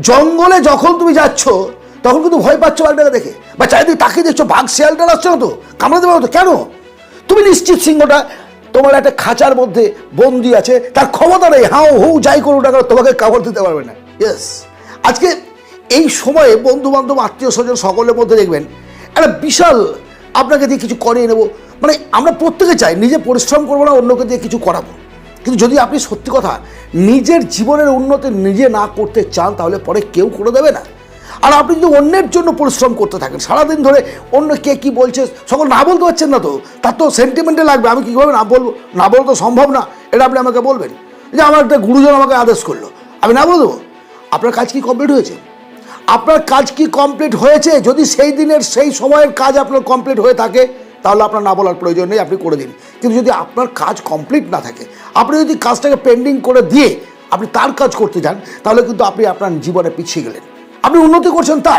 জঙ্গলে যখন তুমি যাচ্ছ তখন কিন্তু ভয় পাচ্ছ বাঘটাকে দেখে, বা চারিদিকে তাকিয়ে দেখছো বাঘ শিয়ালটা আসছে না তো, কামড়াতে পারো তো, কেন? তুমি নিশ্চিত সিংহটা তোমার একটা খাঁচার মধ্যে বন্দি আছে, তার ক্ষমতা নেই হাউ হু যাই করুক না কেন তোমাকে কামড় দিতে পারবে না। ইয়েস, আজকে এই সময়ে বন্ধু বান্ধব আত্মীয় স্বজন সকলের মধ্যে দেখবেন একটা বিশাল আপনাকে দিয়ে কিছু করিয়ে নেবো, মানে আমরা প্রত্যেকে চাই নিজে পরিশ্রম করবো না, অন্যকে দিয়ে কিছু করাবো। কিন্তু যদি আপনি সত্যি কথা নিজের জীবনের উন্নতি নিজে না করতে চান তাহলে পরে কেউ করে দেবে না। আর আপনি যদি অন্যের জন্য পরিশ্রম করতে থাকেন সারাদিন ধরে, অন্য কে কী বলছে সকল না বলতে পারছেন না তো, তার তো সেন্টিমেন্টে লাগবে, আমি কীভাবে না বলবো, না বলবো তো সম্ভব না, এটা আপনি আমাকে বলবেন যে আমার একটা গুরুজন আমাকে আদেশ করলো, আমি না বলে দেবো? আপনার কাজ কি কমপ্লিট হয়েছে? আপনার কাজ কি কমপ্লিট হয়েছে? যদি সেই দিনের সেই সময়ের কাজ আপনার কমপ্লিট হয়ে থাকে তাহলে আপনার না বলার প্রয়োজন নেই, আপনি করে দিন। কিন্তু যদি আপনার কাজ কমপ্লিট না থাকে, আপনি যদি কাজটাকে পেন্ডিং করে দিয়ে আপনি তার কাজ করতে যান, তাহলে কিন্তু আপনি আপনার জীবনে পিছিয়ে গেলেন, আপনি উন্নতি করছেন তার।